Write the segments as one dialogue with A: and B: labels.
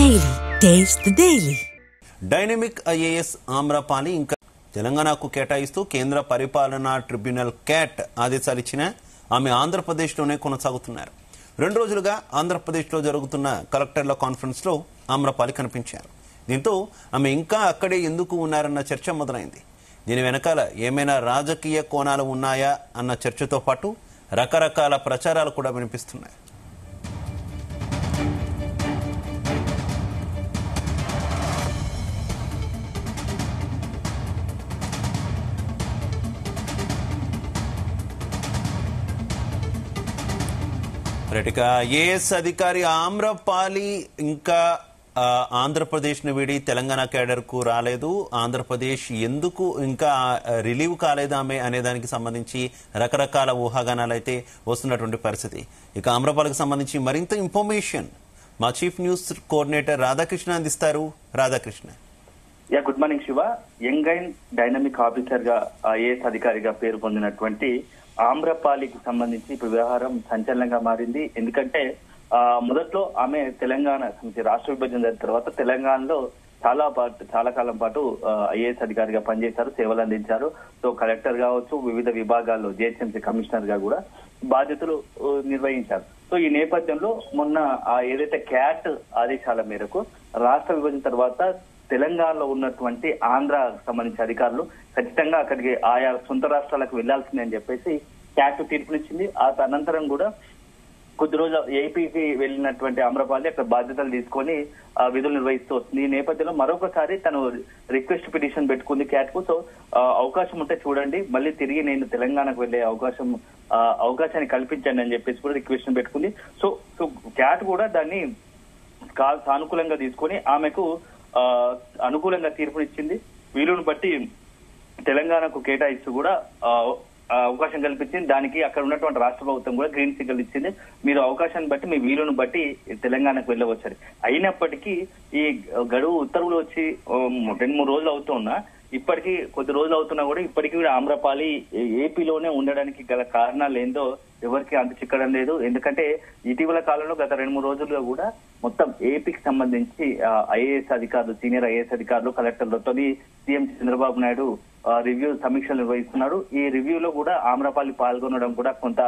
A: Daily. Taste the Daily.
B: Dynamic IAS Amrapali ఇంకా తెలంగాణకు కేటాయిస్తూ కేంద్ర పరిపాలనా ట్రిబ్యునల్ క్యాట్ ఆదేశాలు ఇచ్చిన ఆమె ఆంధ్రప్రదేశ్లోనే కొనసాగుతున్నారు. 2 రోజులుగా ఆంధ్రప్రదేశ్లో జరుగుతున్న కలెక్టర్ల కాన్ఫరెన్స్లో ఆమ్రపాలి కనిపించారు. దీంతో ఆమె ఇంకా అక్కడే ఎందుకు ఉన్నారన్న చర్చ మొదలైంది. దీని వెనకాల ఏమైనా రాజకీయ కోణాలు ఉన్నాయా అన్న చర్చతో పాటు రకరకాల ప్రచారాలు కూడా వినిపిస్తున్నాయి. ఐఏఎస్ అధికారి ఆమ్రపాలి ఇంకా ఆంధ్రప్రదేశ్ను వీడి తెలంగాణ కేడర్ కు రాలేదు. ఆంధ్రప్రదేశ్ ఎందుకు ఇంకా రిలీవ్ కాలేదు ఆమె అనే దానికి సంబంధించి రకరకాల ఊహాగానాలు అయితే వస్తున్నటువంటి పరిస్థితి. ఇక ఆమ్రపాలికి సంబంధించి మరింత ఇన్ఫర్మేషన్ మా చీఫ్ న్యూస్ కోఆర్డినేటర్ రాధాకృష్ణ అందిస్తారు. Radhakrishna.
C: Good morning Shiva. Young and dynamic officer గా ఐఏఎస్ అధికారిగా పేరు పొందినటువంటి ఆమ్రపాలికి సంబంధించి ఇప్పుడు వ్యవహారం సంచలనంగా మారింది. ఎందుకంటే మొదట్లో ఆమె తెలంగాణ రాష్ట్ర విభజన జరిగిన తర్వాత తెలంగాణలో చాలా కాలం పాటు ఐఏఎస్ అధికారిగా పనిచేశారు, సేవలు అందించారు. సో కలెక్టర్ కావచ్చు, వివిధ విభాగాల్లో జిహెచ్ఎంసీ కమిషనర్ గా కూడా బాధ్యతలు నిర్వహించారు. సో ఈ నేపథ్యంలో మొన్న ఏదైతే క్యాట్ ఆదేశాల మేరకు రాష్ట్ర విభజన తర్వాత తెలంగాణలో ఉన్నటువంటి ఆంధ్రాకు సంబంధించిన అధికారులు ఖచ్చితంగా అక్కడికి ఆయా సొంత రాష్ట్రాలకు వెళ్లాల్సిందని చెప్పేసి క్యాట్ తీర్పునిచ్చింది. ఆ అనంతరం కూడా కొద్ది రోజులు ఏపీకి వెళ్ళినటువంటి ఆమ్రపాలి అక్కడ బాధ్యతలు తీసుకొని విధులు నిర్వహిస్తూ వస్తుంది. ఈ నేపథ్యంలో మరొకసారి తను రిక్వెస్ట్ పిటిషన్ పెట్టుకుంది క్యాట్ కు. సో అవకాశం ఉంటే చూడండి, మళ్ళీ తిరిగి నేను తెలంగాణకు వెళ్లే అవకాశాన్ని కల్పించండి అని చెప్పేసి కూడా రిక్వెస్ట్ పెట్టుకుంది. సో క్యాట్ కూడా దాన్ని సానుకూలంగా తీసుకొని ఆమెకు అనుకూలంగా తీర్పునిచ్చింది. వీలును బట్టి తెలంగాణకు కేటాయిస్తూ కూడా అవకాశం కల్పించింది. దానికి అక్కడ ఉన్నటువంటి రాష్ట్ర ప్రభుత్వం కూడా గ్రీన్ సిగ్నల్ ఇచ్చింది. మీరు అవకాశాన్ని బట్టి మీ వీలును బట్టి తెలంగాణకు వెళ్ళవచ్చారు. అయినప్పటికీ ఈ గడువు ఉత్తర్వులు వచ్చి 2-3 రోజులు అవుతున్నా ఇప్పటికీ కొద్ది రోజులు అవుతున్నా కూడా ఇప్పటికీ కూడా ఆమ్రపాలి ఏపీలోనే ఉండడానికి గల కారణాలు ఏందో ఎవరికి అంత చిక్కడం లేదు. ఎందుకంటే ఇటీవల కాలంలో గత 2-3 రోజులుగా కూడా మొత్తం ఏపీకి సంబంధించి ఐఏఎస్ అధికారులు, సీనియర్ ఐఏఎస్ అధికారులు, కలెక్టర్లతో సీఎం చంద్రబాబు నాయుడు రివ్యూ సమీక్షలు నిర్వహిస్తున్నారు. ఈ రివ్యూలో కూడా ఆమ్రపాలి పాల్గొనడం కూడా కొంత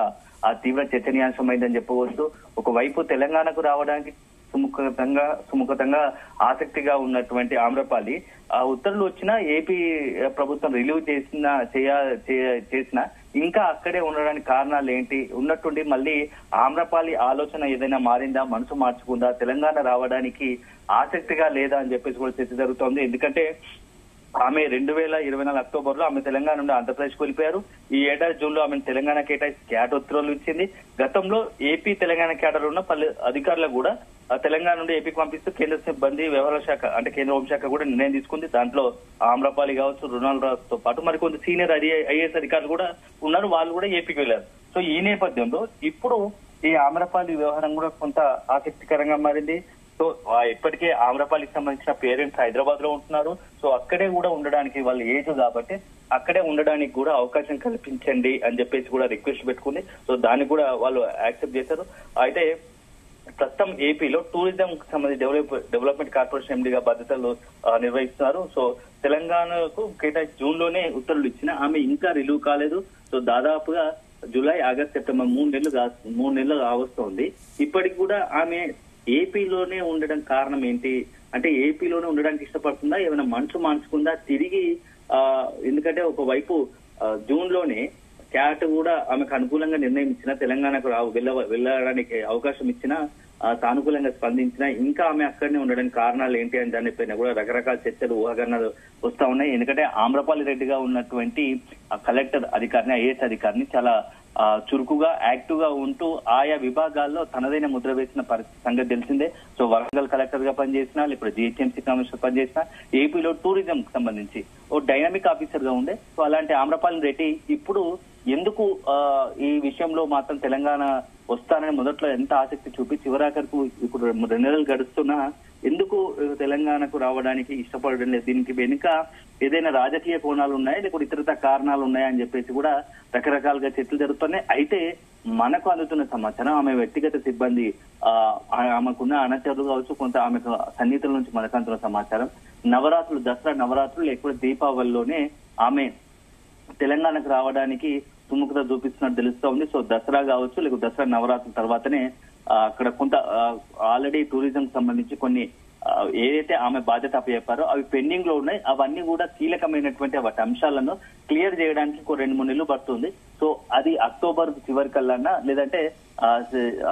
C: తీవ్ర చర్చనీయాంశమైందని చెప్పవచ్చు. ఒకవైపు తెలంగాణకు రావడానికి సుముఖతంగా ఆసక్తిగా ఉన్నటువంటి ఆమ్రపాలి ఉత్తర్వులు వచ్చినా ఏపీ ప్రభుత్వం రిలీవ్ చేసిన ఇంకా అక్కడే ఉండడానికి కారణాలు ఏంటి, ఉన్నట్టుండి మళ్ళీ ఆమ్రపాలి ఆలోచన ఏదైనా మారిందా, మనసు మార్చుకుందా, తెలంగాణ రావడానికి ఆసక్తిగా లేదా అని చెప్పేసి కూడా చర్చ జరుగుతోంది. ఎందుకంటే ఆమె 2024 అక్టోబర్ లో ఆమె తెలంగాణ నుండి ఆంధ్రప్రదేశ్ వెళ్ళిపోయారు. ఈ ఏడాది జూన్ లో ఆమె తెలంగాణ కేటాయించి క్యాట్ ఉత్తర్వులు ఇచ్చింది. గతంలో ఏపీ తెలంగాణ కేడర్ ఉన్న పలు అధికారులకు కూడా తెలంగాణ నుండి ఏపీకి పంపిస్తూ కేంద్ర సిబ్బంది వ్యవహారాల శాఖ అంటే కేంద్ర హోంశాఖ కూడా నిర్ణయం తీసుకుంది. దాంట్లో ఆమ్రపాలి కావచ్చు, రుణాల రాజుతో పాటు మరికొంత సీనియర్ ఐఏఎస్ అధికారులు కూడా ఉన్నారు, వాళ్ళు కూడా ఏపీకి వెళ్లారు. సో ఈ నేపథ్యంలో ఇప్పుడు ఈ ఆమ్రపాలి వ్యవహారం కూడా కొంత ఆసక్తికరంగా మారింది. సో ఇప్పటికే ఆమ్రపాలికి సంబంధించిన పేరెంట్స్ హైదరాబాద్ లో ఉంటున్నారు. సో అక్కడే కూడా ఉండడానికి వాళ్ళ ఏజ్ కాబట్టి అక్కడే ఉండడానికి కూడా అవకాశం కల్పించండి అని చెప్పేసి కూడా రిక్వెస్ట్ పెట్టుకుంది. సో దాన్ని కూడా వాళ్ళు యాక్సెప్ట్ చేశారు. అయితే ప్రస్తుతం ఏపీలో టూరిజం కు సంబంధించి డెవలప్మెంట్ కార్పొరేషన్ ఎండీగా బాధ్యతలు నిర్వహిస్తున్నారు. సో తెలంగాణకు కేటాయించి జూన్ లోనే ఉత్తర్వులు ఇచ్చిన ఆమె ఇంకా రిలీవ్ కాలేదు. సో దాదాపుగా జూలై, ఆగస్ట్, సెప్టెంబర్ 3 నెలలు వస్తుంది. ఇప్పటికి కూడా ఆమె ఏపీలోనే ఉండడం కారణం ఏంటి అంటే ఏపీలోనే ఉండడానికి ఇష్టపడుతుందా, ఏమైనా మనసు మార్చుకుందా తిరిగి? ఎందుకంటే ఒకవైపు జూన్ లోనే క్యాట్ కూడా ఆమెకు అనుకూలంగా నిర్ణయం ఇచ్చిన, తెలంగాణకు వెళ్ళడానికి అవకాశం ఇచ్చిన, సానుకూలంగా స్పందించిన, ఇంకా ఆమె అక్కడనే ఉండడానికి కారణాలు ఏంటి అని దానిపైన కూడా రకరకాల చర్చలు, ఊహాగానాలు వస్తా ఉన్నాయి. ఎందుకంటే ఆమ్రపాలి రెడ్డిగా ఉన్నటువంటి కలెక్టర్ అధికారిని, ఐఏఎస్ అధికారిని చాలా చురుకుగా, యాక్టివ్ గా ఉంటూ ఆయా విభాగాల్లో తనదైన ముద్ర వేసిన సంగతి తెలిసిందే. సో వరంగల్ కలెక్టర్ గా పనిచేసిన, ఇప్పుడు జిహెచ్ఎంసీ కమిషనర్ పనిచేసిన, ఏపీలో టూరిజం కు సంబంధించి ఓ డైనమిక్ ఆఫీసర్ గా ఉండే. సో అలాంటి ఆమ్రపాలి రెడ్డి ఇప్పుడు ఎందుకు ఈ విషయంలో మాత్రం తెలంగాణ వస్తానని మొదట్లో ఎంత ఆసక్తి చూపి చివరాఖరుకు ఇప్పుడు 2 నెలలు గడుస్తున్నా ఎందుకు తెలంగాణకు రావడానికి ఇష్టపడడం లేదు? దీనికి వెనుక ఏదైనా రాజకీయ కోణాలు ఉన్నాయా, లేకపోతే ఇతరత కారణాలు ఉన్నాయా అని చెప్పేసి కూడా రకరకాలుగా చర్చలు జరుగుతున్నాయి. అయితే మనకు అందుతున్న సమాచారం ఆమె వ్యక్తిగత సిబ్బంది ఆమెకున్న అనచరులు కావచ్చు, కొంత ఆమెకు సన్నిహితుల నుంచి మనకు అందుతున్న సమాచారం నవరాత్రులు, దసరా నవరాత్రులు లేకపోతే దీపావళిలోనే ఆమె తెలంగాణకు రావడానికి సుముఖత చూపిస్తున్నట్టు తెలుస్తా ఉంది. సో దసరా కావచ్చు లేకపోతే దసరా నవరాత్రుల తర్వాతనే అక్కడ కొంత ఆల్రెడీ టూరిజం సంబంధించి కొన్ని ఏదైతే ఆమె బాధ్యత అప్పచెప్పారో అవి పెండింగ్ లో ఉన్నాయి. అవన్నీ కూడా కీలకమైనటువంటి వాటి అంశాలను క్లియర్ చేయడానికి 2-3 నెలలు పడుతుంది. సో అది అక్టోబర్ చివరి కల్లా లేదంటే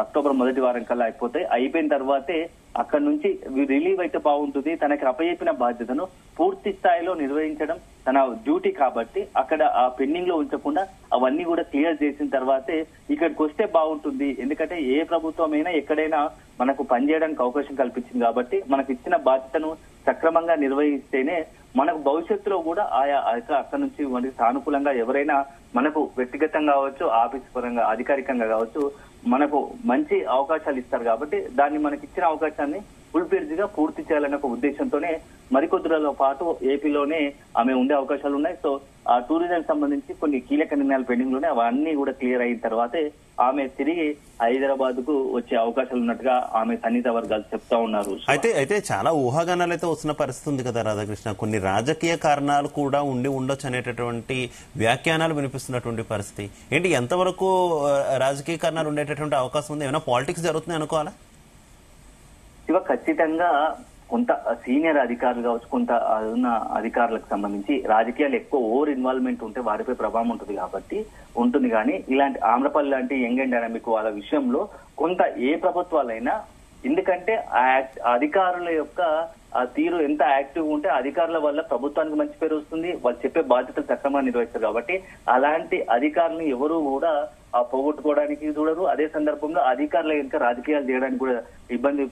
C: అక్టోబర్ మొదటి వారం కల్లా అయిపోయిన తర్వాతే అక్కడ నుంచి రిలీవ్ అయితే బాగుంటుంది. తనకి అప్పచెప్పిన బాధ్యతను పూర్తి స్థాయిలో నిర్వహించడం తన డ్యూటీ కాబట్టి అక్కడ ఆ పెండింగ్ లో ఉంచకుండా అవన్నీ కూడా క్లియర్ చేసిన తర్వాతే ఇక్కడికి వస్తే బాగుంటుంది. ఎందుకంటే ఏ ప్రభుత్వం అయినా ఎక్కడైనా మనకు పనిచేయడానికి అవకాశం కల్పించింది కాబట్టి మనకు ఇచ్చిన బాధ్యతను సక్రమంగా నిర్వహిస్తేనే మనకు భవిష్యత్తులో కూడా ఆయా అక్కడ నుంచి మనకి సానుకూలంగా ఎవరైనా మనకు వ్యక్తిగతంగా కావచ్చు, ఆఫీస్ పరంగా అధికారికంగా కావచ్చు మనకు మంచి అవకాశాలు ఇస్తారు. కాబట్టి దాన్ని మనకి ఇచ్చిన అవకాశాన్ని ఫుల్ ఫ్లెడ్జ్ గా పూర్తి చేయాలనే ఒక ఉద్దేశంతోనే మరికొద్ది రోజుల పాటు ఏపీలోనే ఆమె ఉండే అవకాశాలు ఉన్నాయి. సో ఆ టూరిజం సంబంధించి కొన్ని కీలక నిర్ణయాలు పెండింగ్ లోనే అవన్నీ కూడా క్లియర్ అయిన తర్వాతే ఆమె తిరిగి హైదరాబాద్ కు వచ్చే అవకాశాలు ఉన్నట్టుగా ఆమె సన్నిహిత వర్గాలు చెప్తా ఉన్నారు.
B: అయితే చాలా ఊహాగానాలు అయితే వస్తున్న పరిస్థితి ఉంది కదా రాధాకృష్ణ. కొన్ని రాజకీయ కారణాలు కూడా ఉండొచ్చు అనేటటువంటి వ్యాఖ్యానాలు వినిపిస్తున్నటువంటి పరిస్థితి ఏంటి? ఎంతవరకు రాజకీయ కారణాలు ఉండేటటువంటి అవకాశం ఉంది? ఏమైనా పాలిటిక్స్ జరుగుతుంది అనుకోవాలా?
C: ఇవ ఖచ్చితంగా కొంత సీనియర్ అధికారులు కావచ్చు, కొంత ఉన్న అధికారులకు సంబంధించి రాజకీయాలు ఎక్కువ ఓవర్ ఇన్వాల్వ్మెంట్ ఉంటే వారిపై ప్రభావం ఉంటుంది కానీ ఇలాంటి ఆమ్రపల్లి లాంటి యంగ్ అండ్ డైనమిక్ వాళ్ళ విషయంలో కొంత ఏ ప్రభుత్వాలైనా, ఎందుకంటే అధికారుల యొక్క తీరు ఎంత యాక్టివ్ ఉంటే అధికారుల వల్ల ప్రభుత్వానికి మంచి పేరు వస్తుంది, వాళ్ళు చెప్పే బాధ్యతలు సక్రమంగా నిర్వహిస్తారు. కాబట్టి అలాంటి అధికారులను ఎవరు కూడా పోగొట్టుకోవడానికి చూడరు. అదే సందర్భంలో అధికారుల ఇంకా రాజకీయాలు చేయడానికి కూడా ఇబ్బంది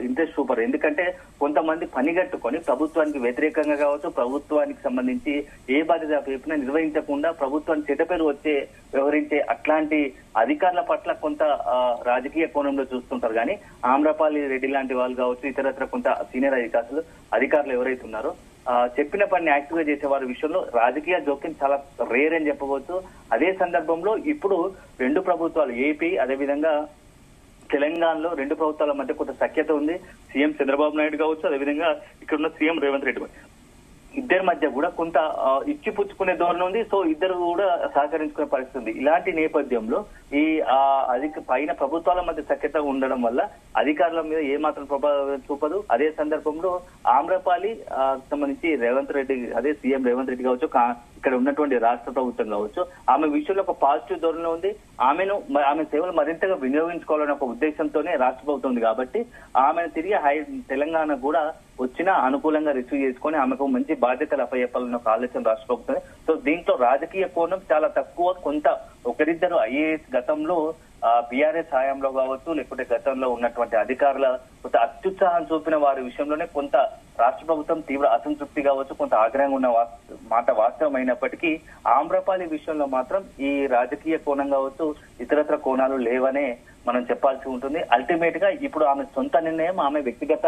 C: ఇంట్రెస్ట్ చూపరు. ఎందుకంటే కొంతమంది పనిగట్టుకొని ప్రభుత్వానికి వ్యతిరేకంగా కావచ్చు, ప్రభుత్వానికి సంబంధించి ఏ బాధ్యత చెప్పినా నిర్వహించకుండా ప్రభుత్వానికి చెడ్డ పేరు వ్యవహరించే అట్లాంటి అధికారుల పట్ల కొంత రాజకీయ కోణంలో చూస్తుంటారు. కానీ ఆమ్రపాలి రెడ్డి లాంటి వాళ్ళు కావచ్చు, ఇతరత్ర కొంత సీనియర్ అధికారులు ఎవరైతే ఉన్నారో చెప్పిన పని యాక్టివ్ గా చేసే వారి విషయంలో రాజకీయ జోక్యం చాలా రేర్ అని చెప్పవచ్చు. అదే సందర్భంలో ఇప్పుడు 2 ప్రభుత్వాలు ఏపీ అదేవిధంగా తెలంగాణలో 2 ప్రభుత్వాల మధ్య కొంత సఖ్యత ఉంది. సీఎం చంద్రబాబు నాయుడు కావచ్చు, అదేవిధంగా ఇక్కడ ఉన్న సీఎం రేవంత్ రెడ్డి ఇద్దరి మధ్య కూడా కొంత ఇచ్చిపుచ్చుకునే ధోరణి ఉంది. సో ఇద్దరు కూడా సహకరించుకునే పరిస్థితి ఉంది. ఇలాంటి నేపథ్యంలో ఈ పైన ప్రభుత్వాల మధ్య సఖ్యత ఉండడం వల్ల అధికారుల మీద ఏ మాత్రం ప్రభావం చూపదు. అదే సందర్భంలో ఆమ్రపాలి సంబంధించి రేవంత్ రెడ్డి, అదే సీఎం రేవంత్ రెడ్డి కావచ్చు, ఇక్కడ ఉన్నటువంటి రాష్ట్ర ప్రభుత్వం కావచ్చు, ఆమె విషయంలో ఒక పాజిటివ్ ధోరణిలో ఉంది. ఆమె సేవలు మరింతగా వినియోగించుకోవాలనే ఒక ఉద్దేశంతోనే రాష్ట్ర ప్రభుత్వం ఉంది. కాబట్టి ఆమెను తిరిగి తెలంగాణ కూడా వచ్చినా అనుకూలంగా రిసీవ్ చేసుకుని ఆమెకు మంచి బాధ్యతలు అప్పచెప్పాలన్న ఒక ఆలోచన రాష్ట్ర ప్రభుత్వం. సో దీంట్లో రాజకీయ కోణం చాలా తక్కువ. కొంత ఒకరిద్దరు ఐఏఎస్ గతంలో బీఆర్ఎస్ హయాంలో కావచ్చు, లేకుంటే గతంలో ఉన్నటువంటి అధికారుల కొంత అత్యుత్సాహం చూపిన వారి విషయంలోనే కొంత రాష్ట్ర ప్రభుత్వం తీవ్ర అసంతృప్తి కావచ్చు, కొంత ఆగ్రహంగా ఉన్న మాట వాస్తవమైనప్పటికీ ఆమ్రపాలి విషయంలో మాత్రం ఈ రాజకీయ కోణం కావచ్చు, ఇతరత్ర కోణాలు లేవనే మనం చెప్పాల్సి ఉంటుంది. అల్టిమేట్ గా ఇప్పుడు ఆమె సొంత నిర్ణయం, ఆమె వ్యక్తిగత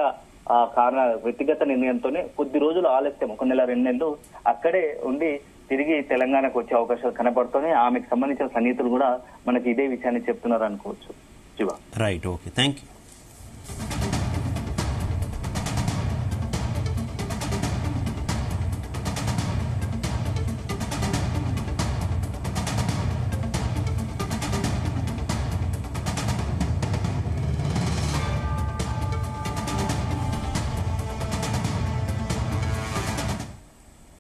C: నిర్ణయంతోనే కొద్ది రోజులు ఆలస్యం, 1 నెల 2 నెలలు అక్కడే ఉండి తిరిగి తెలంగాణకు వచ్చే అవకాశాలు కనపడుతున్నాయి. ఆమెకు సంబంధించిన సన్నిహితులు కూడా మనకి ఇదే విషయాన్ని చెప్తున్నారు అనుకోవచ్చు. Shiva.
B: Right, okay, thank you.